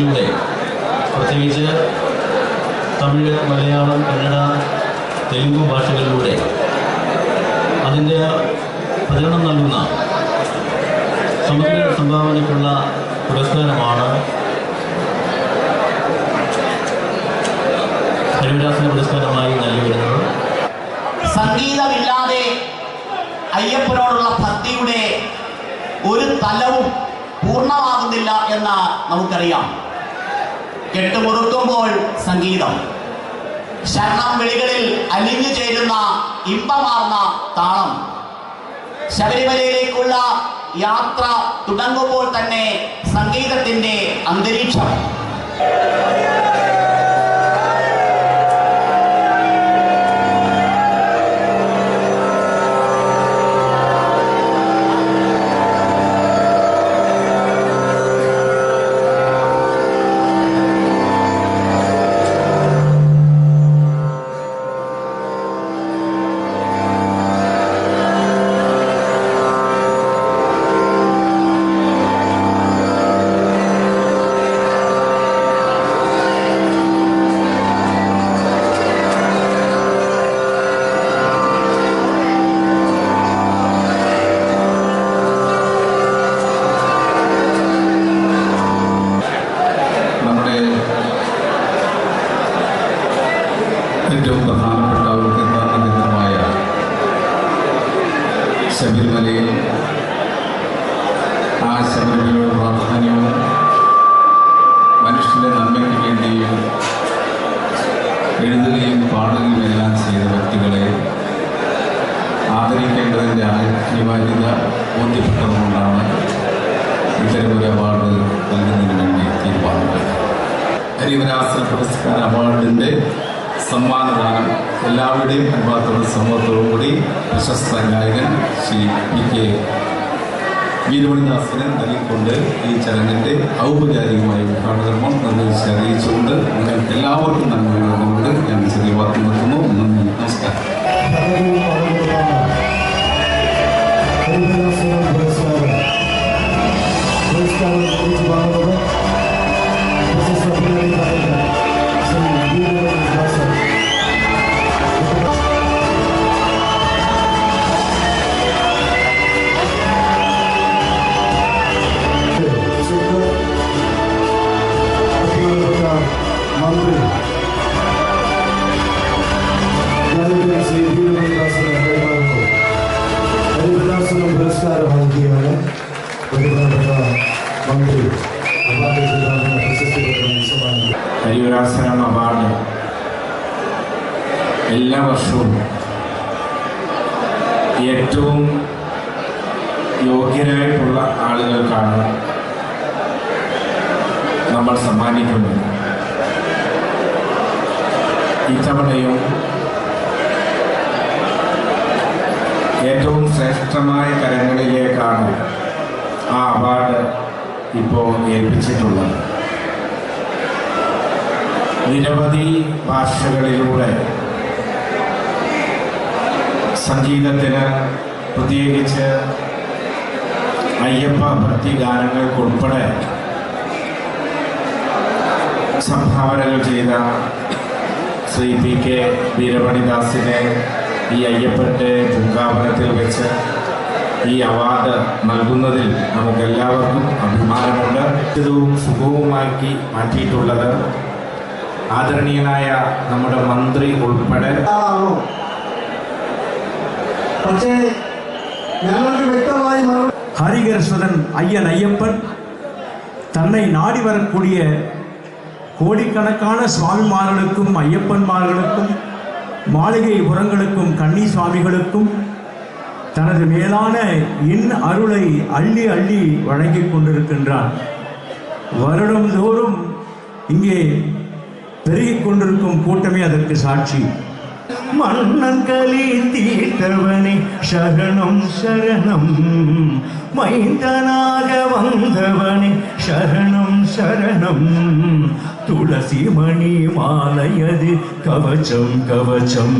ഭാഷകളിലൂടെ, പ്രത്യേകിച്ച് തമിഴ്, മലയാളം, കന്നഡ, തെലുങ്ക് ഭാഷകളിലൂടെ അതിൻ്റെ പ്രചരണം നൽകുന്ന സമഗ്ര സംഭാവനയ്ക്കുള്ള പുരസ്കാരമാണ് ഹരിവരാസന പുരസ്കാരമായി നൽകി വരുന്നത്. സംഗീതമില്ലാതെ അയ്യപ്പനോടുള്ള ഭക്തിയുടെ ഒരു തലവും പൂർണ്ണമാകുന്നില്ല എന്ന് നമുക്കറിയാം. കെട്ടുമുറുക്കുമ്പോൾ സംഗീതം, ശരണം വിളികളിൽ അലിഞ്ഞു ചേരുന്ന ഇമ്പമാർന്ന താളം, ശബരിമലയിലേക്കുള്ള യാത്ര തുടങ്ങുമ്പോൾ തന്നെ സംഗീതത്തിൻ്റെ അന്തരീക്ഷം. ഏറ്റവും പ്രധാനപ്പെട്ട ഒരു തീർത്ഥാടന കേന്ദ്രമായ ശബരിമലയിൽ ആ ശബരിമലയുടെ പ്രാധാന്യവും മനുഷ്യന്റെ നന്മയ്ക്ക് വേണ്ടിയും എഴുതുകയും പാടുകയും എല്ലാം ചെയ്ത വ്യക്തികളെ ആദരിക്കേണ്ടതിൻ്റെ അനിവാര്യത ബോധ്യപ്പെട്ടതുകൊണ്ടാണ് ഇത്തരമൊരു അവാർഡ് നൽകുന്നതിന് വേണ്ടി തീരുമാനിക്കുന്നത്. ഹരിവരാസന പുരസ്കാര അവാർഡിൻ്റെ സമ്മാനദാനം എല്ലാവരുടെയും അനുഭവത്തോടും സമൂഹത്തോടും കൂടി പ്രശസ്ത ഗായകൻ ശ്രീ PK വീരമണിദാസിന് നൽകിക്കൊണ്ട് ഈ ചടങ്ങിൻ്റെ ഔപചാരികമായ ഉദ്ഘാടനം നിർവഹിച്ച് അറിയിച്ചുകൊണ്ട് നിങ്ങൾക്ക് എല്ലാവർക്കും നന്ദി നൽകുന്നുകൊണ്ട് ഞാൻ ചെറിയ വാർത്ത നിർത്തുന്നു. നന്ദി, നമസ്കാരം. ഹരിവരാസനം അവാർഡ് എല്ലാ വർഷവും ഏറ്റവും യോഗ്യരായിട്ടുള്ള ആളുകൾക്കാണ് നമ്മൾ സമ്മാനിക്കുന്നത്. ഇത്തവണയും ഏറ്റവും ശ്രേഷ്ഠമായ കരങ്ങളിലേക്കാണ് ആ അവാർഡ് ഇപ്പോൾ ഏൽപ്പിച്ചിട്ടുള്ളത്. നിരവധി ഭാഷകളിലൂടെ സംഗീതത്തിന്, പ്രത്യേകിച്ച് അയ്യപ്പ ഭക്തി ഗാനങ്ങൾക്കുൾപ്പെടെ സംഭാവനകൾ ചെയ്ത ശ്രീ PK വീരമണിദാസിനെ ഈ അയ്യപ്പൻ്റെ പൂങ്കാവനത്തിൽ വെച്ച് ഈ അവാർഡ് നൽകുന്നതിൽ നമുക്കെല്ലാവർക്കും അഭിമാനമുണ്ട്. ഇതും സുഖവുമാക്കി മാറ്റിയിട്ടുള്ളത് ആദരണീയനായ നമ്മുടെ മന്ത്രി ഉൾപ്പെടെ. പക്ഷേ ഞങ്ങൾക്ക് വ്യക്തമായി ஹரிகரசுதன் ஐயன் ஐயப்பன் தன்னை நாடி வரக்கூடிய கோடிக்கணக்கான சுவாமிமார்களுக்கும் ஐயப்பன்மார்களுக்கும் மாளிகை புறங்களுக்கும் கன்னி சுவாமிகளுக்கும் தனது மேலான அருளை அள்ளி அள்ளி வழங்கி கொண்டிருக்கின்றான். வருடந்தோறும் இங்கே பெருகிக் கொண்டிருக்கும் கூட்டமே அதற்கு சாட்சி. மன்னன் களி தீர்த்தவனே சரணம் சரணம், மைந்தனாக வந்தவனே சரணம் சரணம், துளசி மணி மாலையது கவச்சம் கவச்சம்.